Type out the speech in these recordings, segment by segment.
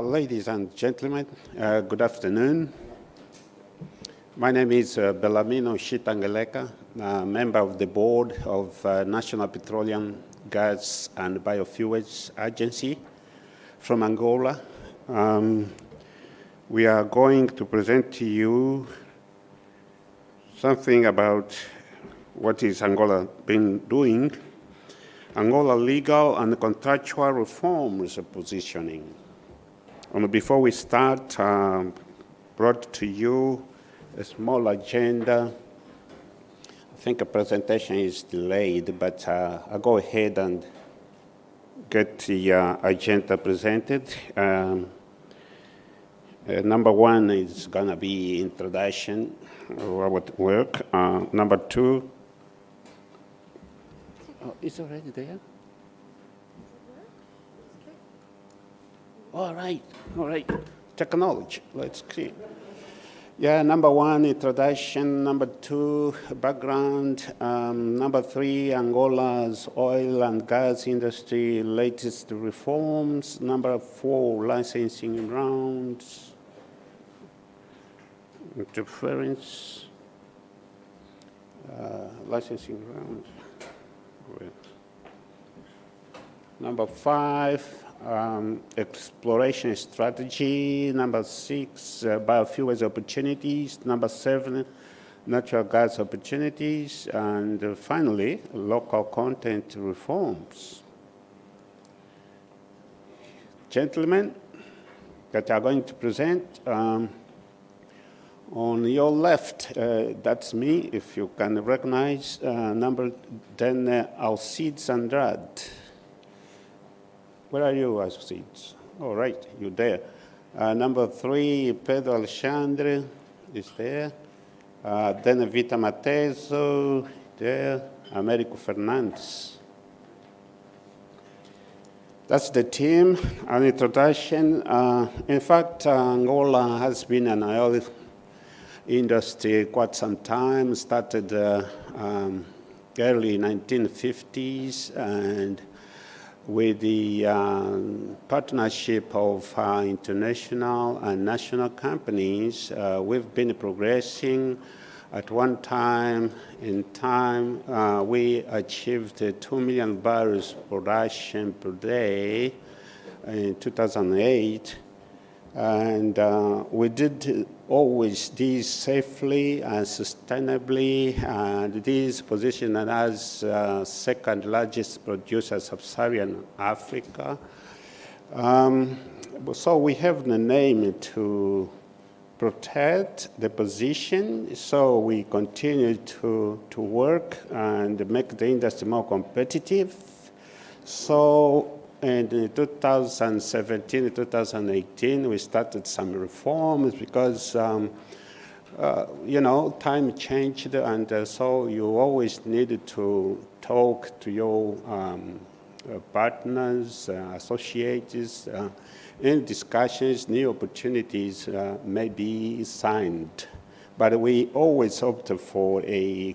Ladies and gentlemen, good afternoon. My name is Bellarmino Shitangaleka, member of the board of National Petroleum, Gas and Biofuels Agency from Angola. We are going to present to you something about what is Angola been doing, Angola legal and contractual reforms positioning. And before we start, brought to you a small agenda. I think a presentation is delayed, but I'll go ahead and get the agenda presented. Number one is going to be introduction of our work. Number two, it's already there? All right. Technology, let's see. Yeah, number one, introduction. Number two, background. Number three, Angola's oil and gas industry latest reforms. Number four, licensing rounds. Interference. Licensing rounds. Number five, exploration strategy. Number six, biofuels opportunities. Number seven, natural gas opportunities. And finally, local content reforms. Gentlemen that are going to present, on your left, that's me, if you can recognize. Number 10, Alcides Andrade. Where are you, Alcides? All right, you're there. Number three, Pedro Alexandre is there. Then Vita Mateso, there. Américo Fernandes. That's the team. An introduction. In fact, Angola has been an oil industry quite some time. Started early 1950s, and with the partnership of international and national companies, we've been progressing. At one time we achieved 2 million barrels production per day in 2008. And we did always this safely and sustainably, and this positioned as second largest producer of sub-Saharan Africa. So we have the name to protect the position, so we continue to work and make the industry more competitive. So in 2017, 2018, we started some reforms because, time changed, and so you always needed to talk to your partners, associates. In discussions, new opportunities may be signed. But we always opt for a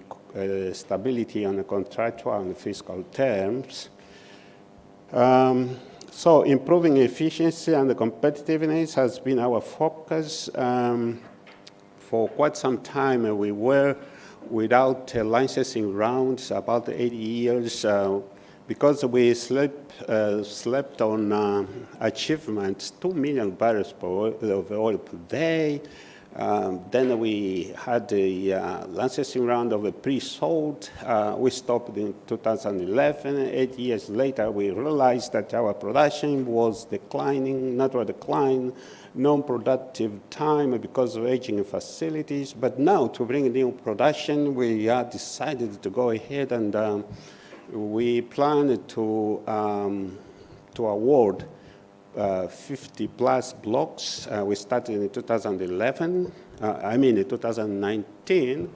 stability on the contractual and fiscal terms. So improving efficiency and competitiveness has been our focus. For quite some time, we were without licensing rounds, about 80 years, because we slept on achievements, 2 million barrels of oil per day. Then we had the licensing round of a pre-salt. We stopped in 2011. 8 years later, we realized that our production was declining, natural decline, non-productive time because of aging facilities. But now, to bring new production, we decided to go ahead, and we plan to award 50-plus blocks. We started in 2019,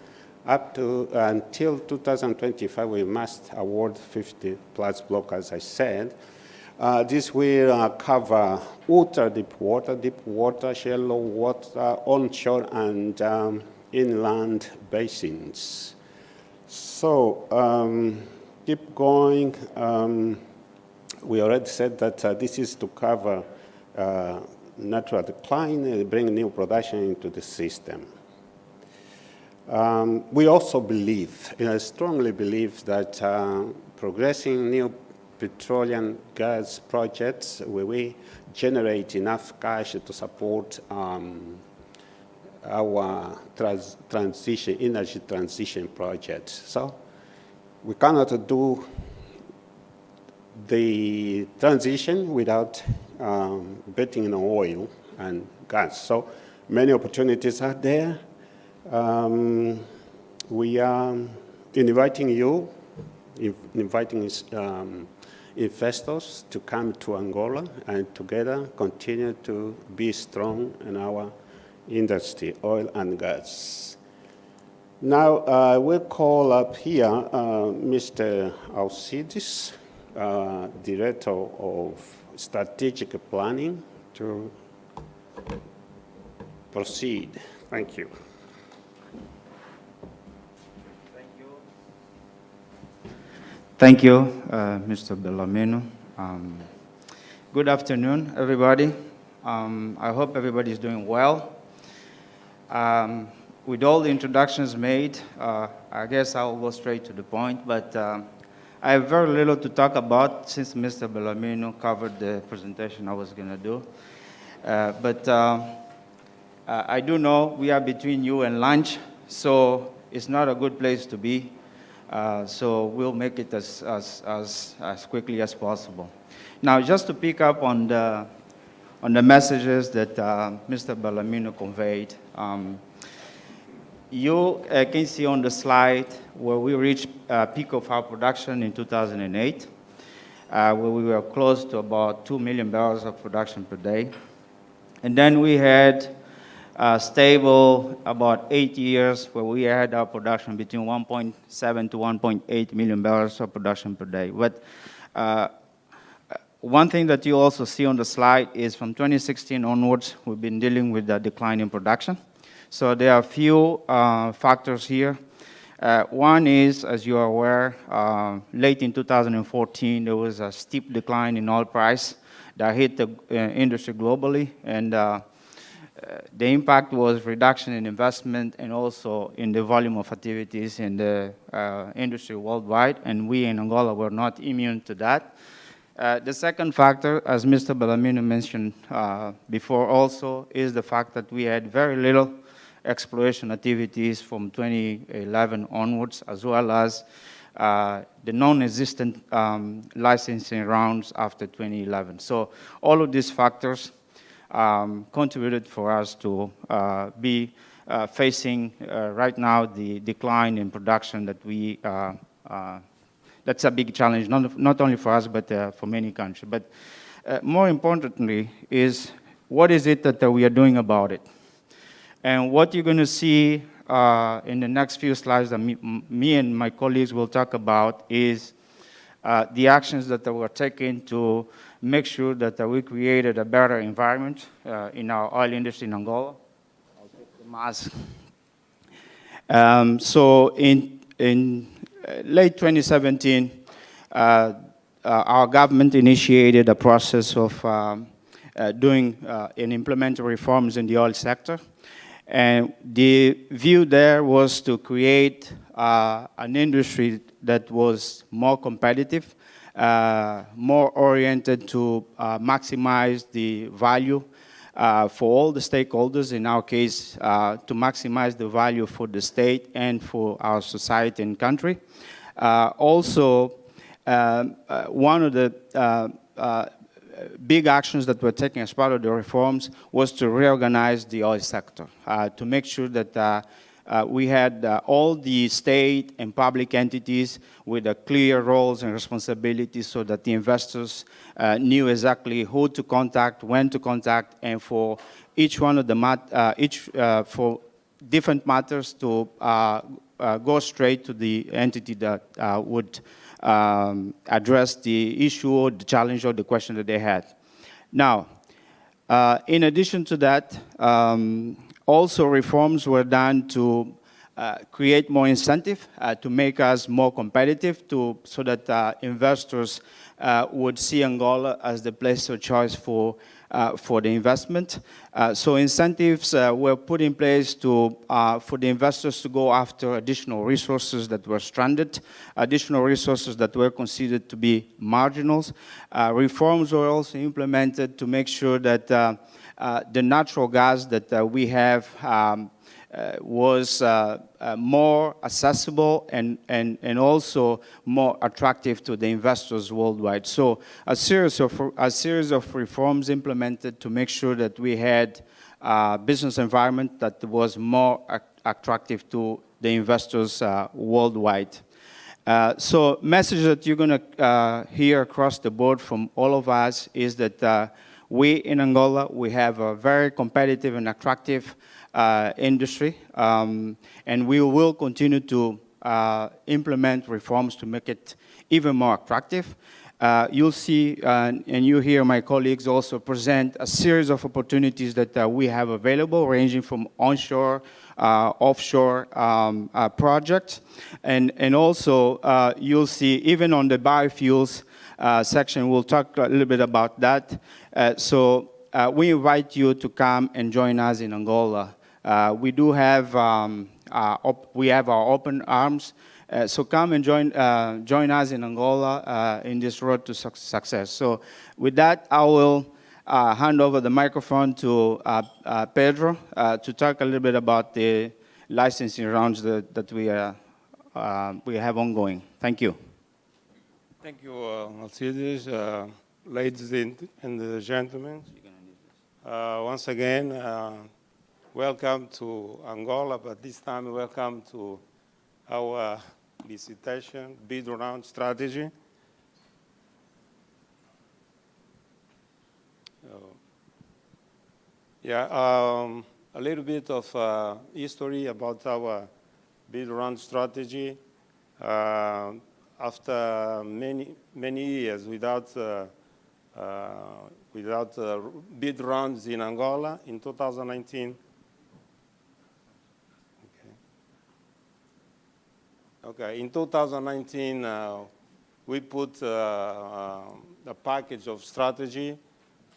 until 2025, we must award 50-plus blocks, as I said. This will cover ultra deep water, shallow water, onshore, and inland basins. So keep going. We already said that this is to cover natural decline and bring new production into the system. We also believe, strongly believe that progressing new petroleum gas projects where we generate enough cash to support our energy transition projects. So we cannot do the transition without betting in oil and gas. So many opportunities are there. We are inviting you, inviting investors to come to Angola and together continue to be strong in our industry, oil and gas. Now, we'll call up here Mr. Alcides, Director of Strategic Planning, to proceed. Thank you. Thank you, Mr. Bellarmino. Good afternoon, everybody. I hope everybody is doing well. With all the introductions made, I guess I'll go straight to the point, but I have very little to talk about since Mr. Bellarmino covered the presentation I was going to do. I do know we are between you and lunch, so it's not a good place to be. So we'll make it as quickly as possible. Now, just to pick up on the messages that Mr. Bellarmino conveyed, you can see on the slide where we reached peak of our production in 2008, where we were close to about 2 million barrels of production per day. And then we had stable about 8 years where we had our production between 1.7 to 1.8 million barrels of production per day. But one thing that you also see on the slide is from 2016 onwards, we've been dealing with the decline in production. So there are a few factors here. One is, as you are aware, late in 2014, there was a steep decline in oil price that hit the industry globally, and the impact was reduction in investment and also in the volume of activities in the industry worldwide, and we in Angola were not immune to that. The second factor, as Mr. Bellarmino mentioned before also, is the fact that we had very little exploration activities from 2011 onwards, as well as the non-existent licensing rounds after 2011. So all of these factors contributed for us to be facing right now the decline in production that we, that's a big challenge, not only for us, but for many countries. But more importantly is, what is it that we are doing about it? And what you're going to see in the next few slides that me and my colleagues will talk about is the actions that were taken to make sure that we created a better environment in our oil industry in Angola. I'll take the mask. So in late 2017, our government initiated a process of doing and implementing reforms in the oil sector. And the view there was to create an industry that was more competitive, more oriented to maximize the value for all the stakeholders, in our case, to maximize the value for the state and for our society and country. Also, one of the big actions that were taken as part of the reforms was to reorganize the oil sector, to make sure that we had all the state and public entities with clear roles and responsibilities so that the investors knew exactly who to contact, when to contact, and for each one of the for different matters to go straight to the entity that would address the issue or the challenge or the question that they had. Now, in addition to that, also reforms were done to create more incentive to make us more competitive so that investors would see Angola as the place of choice for the investment. So incentives were put in place for the investors to go after additional resources that were stranded, additional resources that were considered to be marginals. Reforms were also implemented to make sure that the natural gas that we have was more accessible and also more attractive to the investors worldwide. So a series of reforms implemented to make sure that we had a business environment that was more attractive to the investors worldwide. So message that you're going to hear across the board from all of us is that we in Angola, we have a very competitive and attractive industry, and we will continue to implement reforms to make it even more attractive. You'll see, and you hear my colleagues also present a series of opportunities that we have available, ranging from onshore, offshore projects, and also you'll see even on the biofuels section, we'll talk a little bit about that. So we invite you to come and join us in Angola. We do have we have our open arms, so come and join us in Angola in this road to success. So with that, I will hand over the microphone to Pedro to talk a little bit about the licensing rounds that we have ongoing. Thank you. Thank you, Alcides. Ladies and gentlemen, once again, welcome to Angola, but this time welcome to our licitation bid round strategy. A little bit of history about our bid round strategy. After many years without bid rounds in Angola, in 2019. In 2019, we put a package of strategy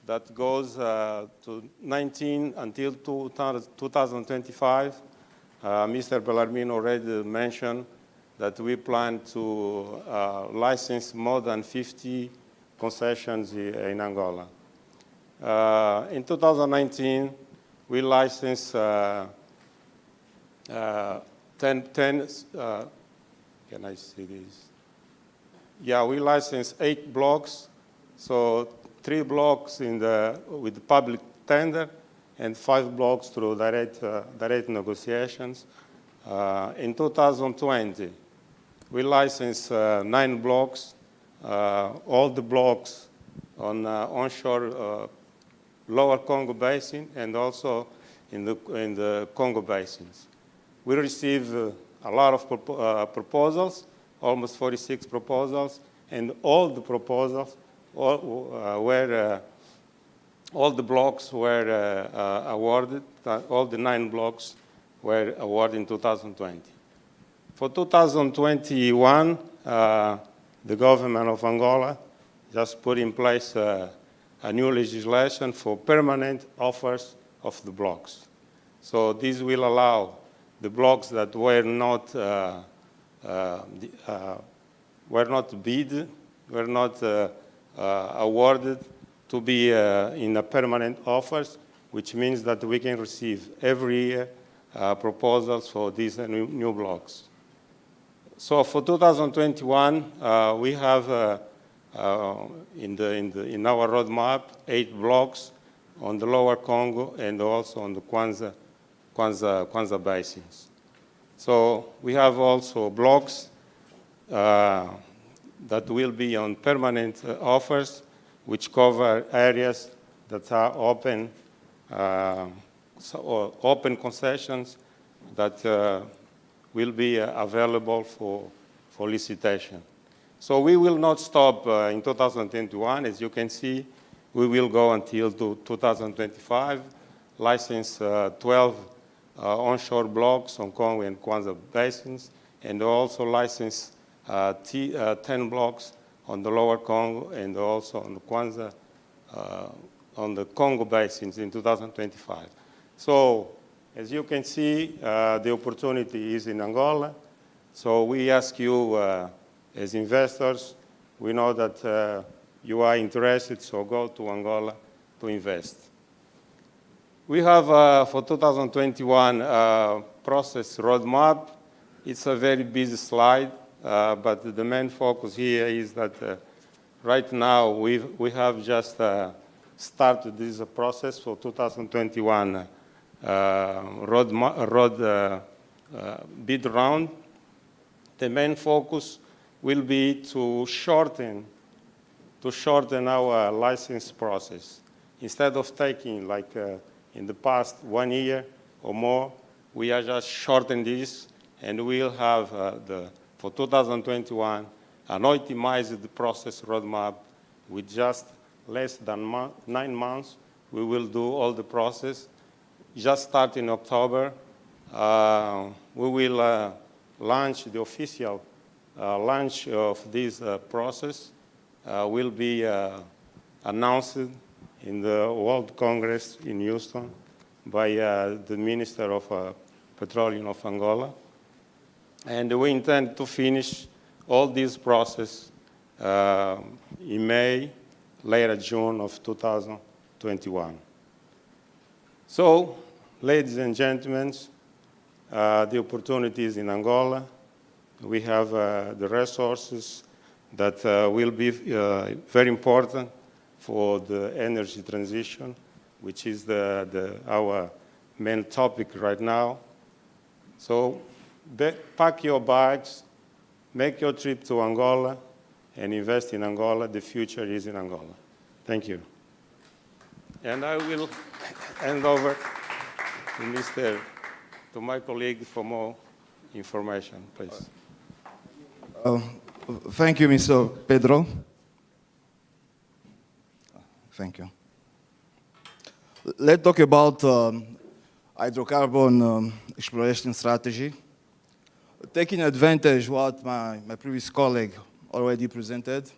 that goes to 19 until 2025. Mr. Bellarmino already mentioned that we plan to license more than 50 concessions in Angola. In 2019, we licensed 10 can I see this? Yeah, we licensed 8 blocks, so 3 blocks with public tender and 5 blocks through direct negotiations. In 2020, we licensed 9 blocks, all the blocks on onshore Lower Congo Basin and also in the Congo basins. We received a lot of proposals, almost 46 proposals, and all the proposals all the blocks were awarded, all the 9 blocks were awarded in 2020. For 2021, the government of Angola just put in place a new legislation for permanent offers of the blocks. So this will allow the blocks that were not bid, were not awarded, to be in a permanent offers, which means that we can receive every year proposals for these new blocks. So for 2021, we have in our roadmap 8 blocks on the Lower Congo and also on the Kwanza basins. So we have also blocks that will be on permanent offers, which cover areas that are open, open concessions that will be available for licitation. So we will not stop in 2021. As you can see, we will go until 2025, license 12 onshore blocks on Congo and Kwanza basins, and also license 10 blocks on the lower Congo and also on the Kwanza, on the Congo basins in 2025. So, as you can see, the opportunity is in Angola. So we ask you, as investors, we know that you are interested, so go to Angola to invest. We have, for 2021, process roadmap. It's a very busy slide, but the main focus here is that right now we have just started this process for 2021 bid round. The main focus will be to shorten our license process. Instead of taking, like in the past, 1 year or more, we are just shortening this, and we'll have, for 2021, an optimized process roadmap with just less than 9 months. We will do all the process. Just start in October. We will launch the official launch of this process. Will be announced in the World Congress in Houston by the Minister of Petroleum of Angola. And we intend to finish all this process in May, later June of 2021. So, ladies and gentlemen, the opportunities in Angola, we have the resources that will be very important for the energy transition, which is our main topic right now. So pack your bags, make your trip to Angola, and invest in Angola. The future is in Angola. Thank you. And I will hand over to my colleague for more information, please. Thank you, Mr. Pedro. Thank you. Let's talk about hydrocarbon exploration strategy. Taking advantage of what my previous colleague already presented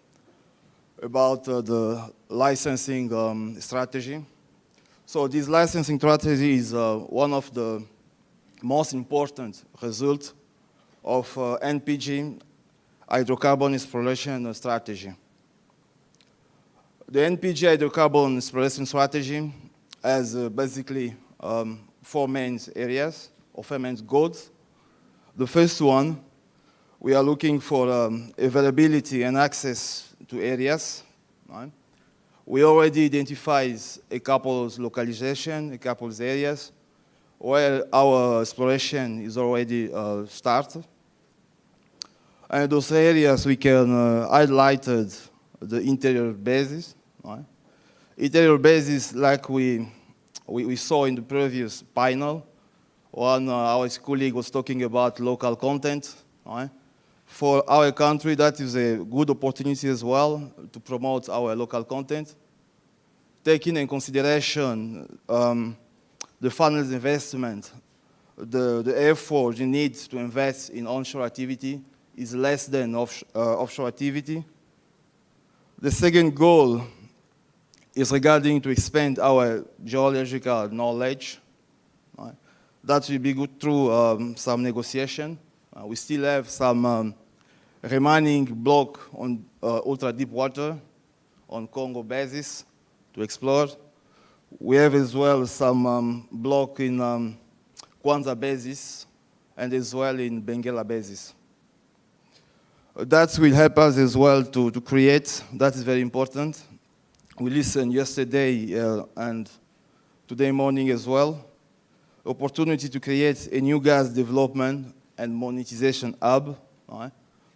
about the licensing strategy. So this licensing strategy is one of the most important results of ANPG hydrocarbon exploration strategy. The ANPG hydrocarbon exploration strategy has basically 4 main areas or 4 main goals. The first one, we are looking for availability and access to areas. Right? We already identified a couple of localizations, a couple of areas where our exploration is already started. And those areas we can highlight the interior bases. Right? Interior bases, like we saw in the previous panel, when our colleague was talking about local content. Right? For our country, that is a good opportunity as well to promote our local content. Taking in consideration the finance investment, the effort you need to invest in onshore activity is less than offshore activity. The second goal is regarding to expand our geological knowledge. Right? That will be good through some negotiation. We still have some remaining block on ultra deep water on Congo basis to explore. We have as well some block in Kwanza basis and as well in Benguela basis. That will help us as well to create, that is very important. We listened yesterday and today morning as well, opportunity to create a new gas development and monetization hub. Right?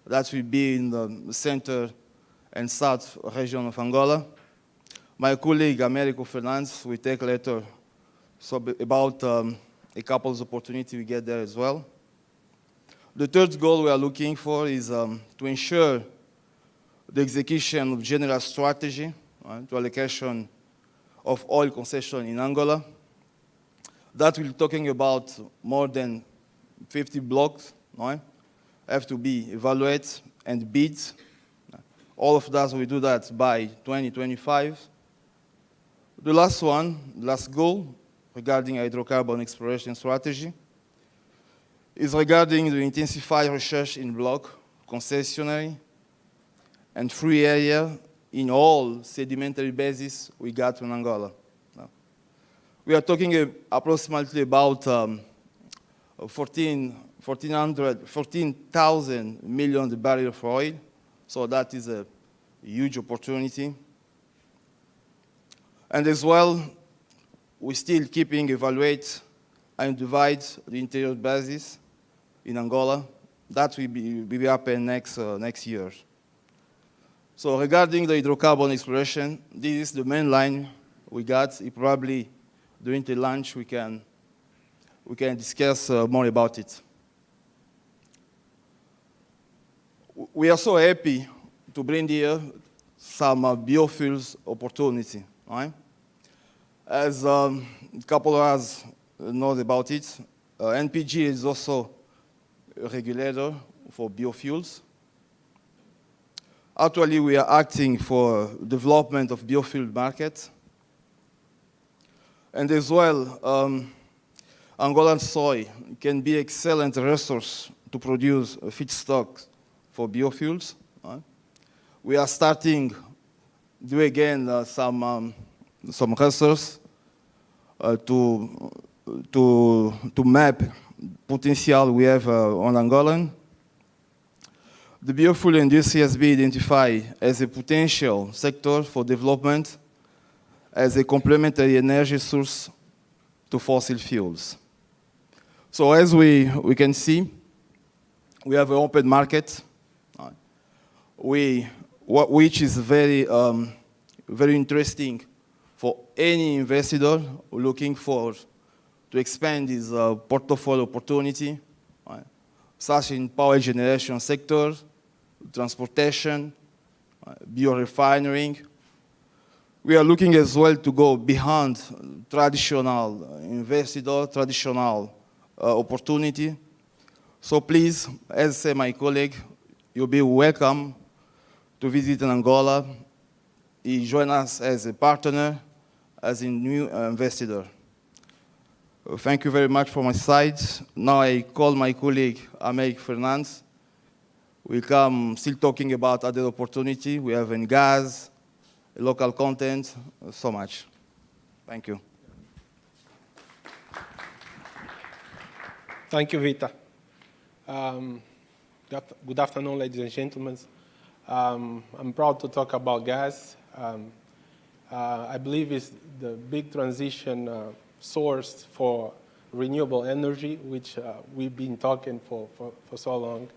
That will be in the center and south region of Angola. My colleague, Americo Fernandes, will take later about a couple of opportunities we get there as well. The third goal we are looking for is to ensure the execution of general strategy, right, to allocation of oil concession in Angola. That we're talking about more than 50 blocks, no? Have to be evaluated and bid. All of that, we do that by 2025. The last one, last goal, regarding hydrocarbon exploration strategy, is regarding the intensified research in block, concessionary, and free area in all sedimentary basins we got in Angola. We are talking approximately about 14,000 million barrels of oil, so that is a huge opportunity. And as well, we're still keeping evaluate and divide the interior basis in Angola. That will be happen next year. So regarding the hydrocarbon exploration, this is the main line we got. Probably during the lunch we can discuss more about it. We are so happy to bring here some biofuels opportunity, right? As a couple of us know about it, ANPG is also a regulator for biofuels. Actually, we are acting for development of biofuel market. And as well, Angolan soy can be excellent resource to produce feedstocks for biofuels. We are starting do again some research to map potential we have on Angolan. The biofuel industry has been identified as a potential sector for development as a complementary energy source to fossil fuels. So as we can see, we have an open market, which is very interesting for any investor looking for to expand his portfolio opportunity, such in power generation sector, transportation, biorefinery. We are looking as well to go beyond traditional investor, traditional opportunity. So please, as say my colleague, you'll be welcome to visit in Angola. You join us as a partner, as a new investor. Thank you very much for my side. Now I call my colleague, Américo Fernandes. We come still talking about other opportunity. We have in gas, local content, so much. Thank you. Thank you, Vita. Good afternoon, ladies and gentlemen. I'm proud to talk about gas. I believe it's the big transition source for renewable energy, which we've been talking for so long.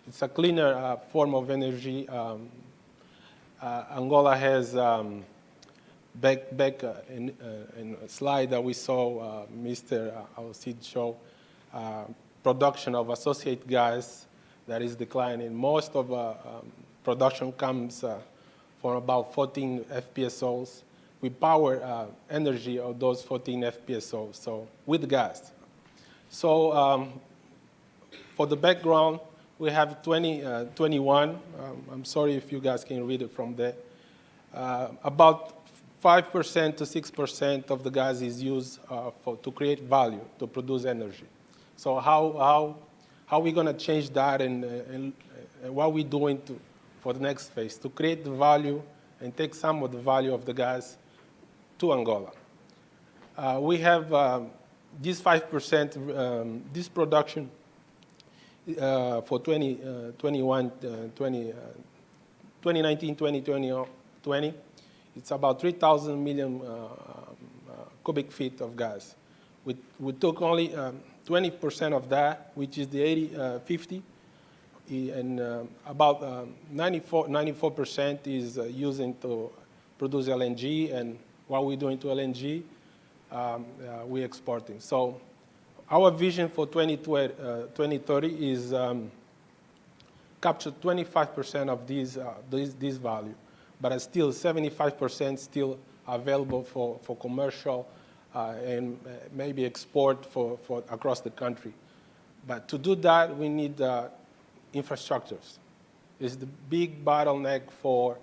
It's a cleaner form of energy. Angola has, back in a slide that we saw Mr. Alcide show, production of associate gas that is declining. Most of production comes from about 14 FPSOs. We power energy of those 14 FPSOs, so with gas. So for the background, we have 21. I'm sorry if you guys can read it from there. About 5% to 6% of the gas is used to create value, to produce energy. So how are we going to change that, and what are we doing for the next phase to create the value and take some of the value of the gas to Angola? We have this 5%, this production for 2019, 2020, it's about 3,000 million cubic feet of gas. We took only 20% of that, which is the 80-50, and about 94% is using to produce LNG, and what we're doing to LNG, we're exporting. So our vision for 2030 is capture 25% of this value, but still 75% still available for commercial and maybe export for across the country. But to do that, we need infrastructures. It's the big bottleneck for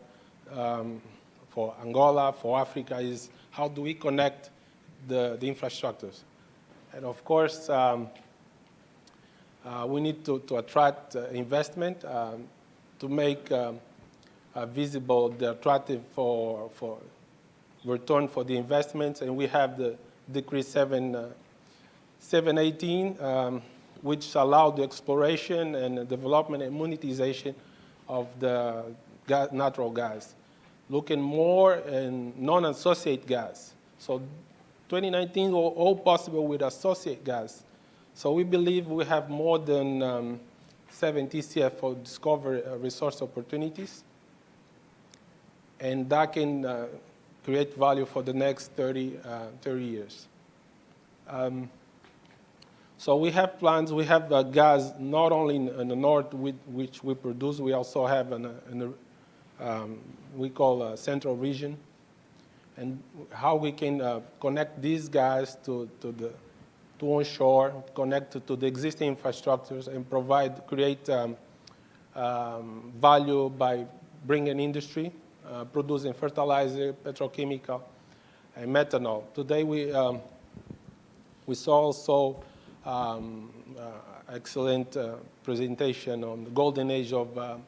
Angola, for Africa, is how do we connect the infrastructures. And of course, we need to attract investment to make visible the attractive for return for the investments. And we have the Decree 718, which allowed the exploration and development and monetization of the natural gas, looking more in non-associate gas. So 2019 were all possible with associate gas. So we believe we have more than 7 TCF for discovery resource opportunities, and that can create value for the next 30 years. So we have plans. We have gas not only in the north, which we produce. We also have we call a central region, and how we can connect these gas to onshore, connect to the existing infrastructures, and create value by bringing industry, producing fertilizer, petrochemical, and methanol. Today we saw also excellent presentation on the golden age of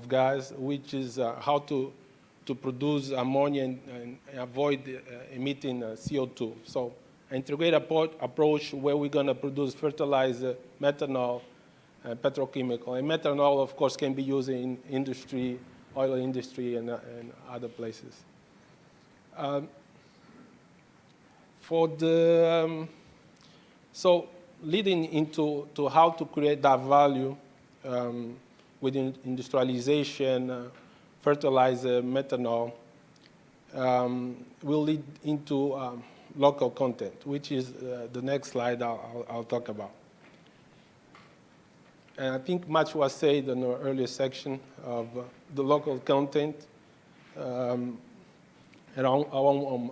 gas, which is how to produce ammonia and avoid emitting CO2. So integrated approach where we're going to produce fertilizer, methanol, petrochemical. And methanol, of course, can be used in industry, oil industry, and other places. So leading into how to create that value with industrialization, fertilizer, methanol, will lead into local content, which is the next slide I'll talk about. And I think much was said in the earlier section of the local content, and I won't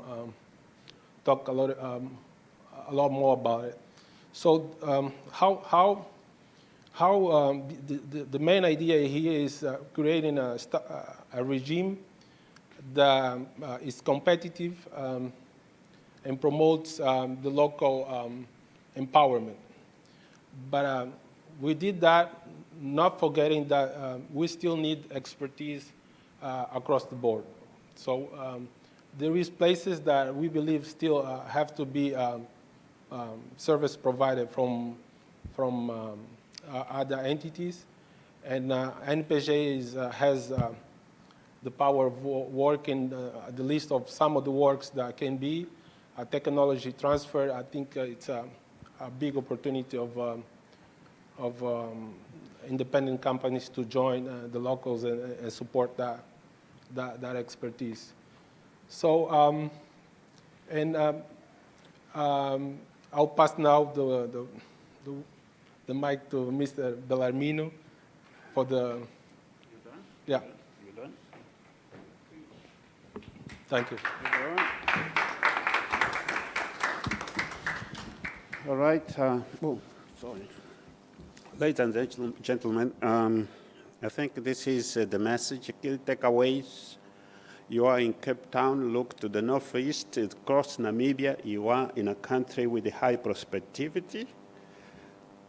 talk a lot more about it. So the main idea here is creating a regime that is competitive and promotes the local empowerment. But we did that not forgetting that we still need expertise across the board. So there is places that we believe still have to be service provided from other entities, and ANPG has the power of working the list of some of the works that can be technology transfer. I think it's a big opportunity of independent companies to join the locals and support that expertise. So, I'll pass now the mic to Mr. Bellarmino for the. You done? Yeah. You done? Thank you. All right. Sorry. Ladies and gentlemen, I think this is the message, key takeaways. You are in Cape Town, look to the northeast, across Namibia, you are in a country with a high prospectivity,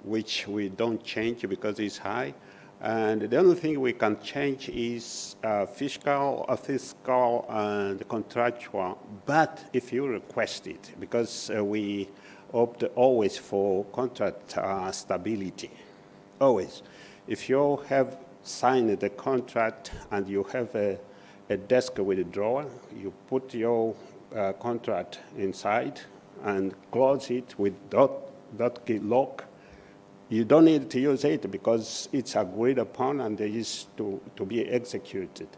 which we don't change because it's high. And the only thing we can change is fiscal, and contractual. But if you request it, because we opt always for contract stability, always. If you have signed the contract and you have a desk with a drawer, you put your contract inside and close it with dot key lock. You don't need to use it because it's agreed upon and it is to be executed.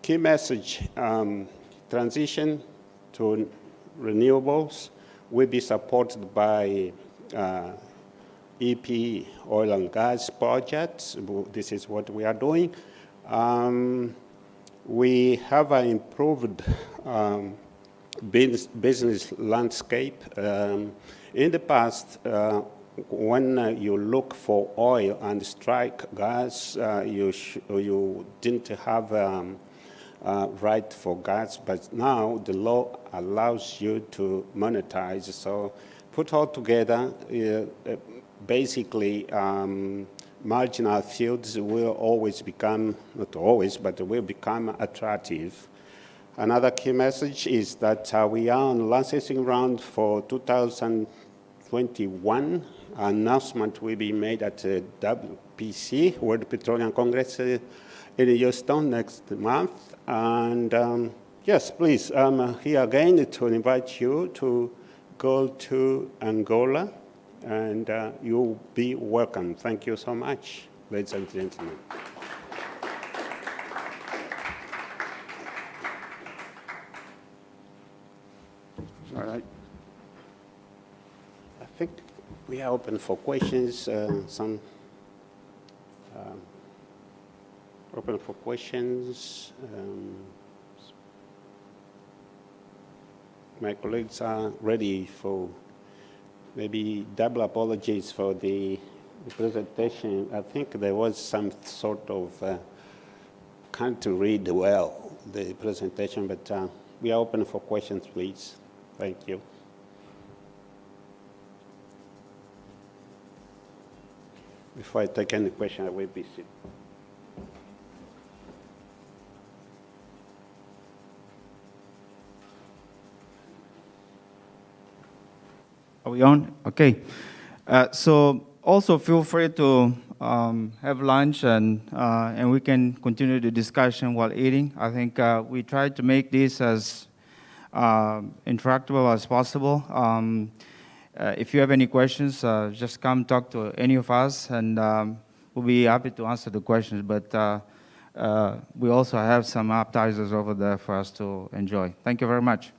Key message, transition to renewables will be supported by EP oil and gas projects. This is what we are doing. We have an improved business landscape. In the past, when you look for oil and strike gas, you didn't have right for gas, but now the law allows you to monetize. So put all together, basically, marginal fields will always become, not always, but will become attractive. Another key message is that we are on licensing round for 2021. Announcement will be made at WPC, World Petroleum Congress, in Houston next month. And yes, please, I'm here again to invite you to go to Angola, and you'll be welcome. Thank you so much, ladies and gentlemen. All right. I think we are open for questions. Open for questions. My colleagues are ready for maybe double apologies for the presentation. I think there was some sort of can't read well the presentation, but we are open for questions, please. Thank you. Before I take any question, I will be seated. Are we on? Okay. So also feel free to have lunch and we can continue the discussion while eating. I think we tried to make this as interactable as possible. If you have any questions, just come talk to any of us, and we'll be happy to answer the questions. But we also have some appetizers over there for us to enjoy. Thank you very much.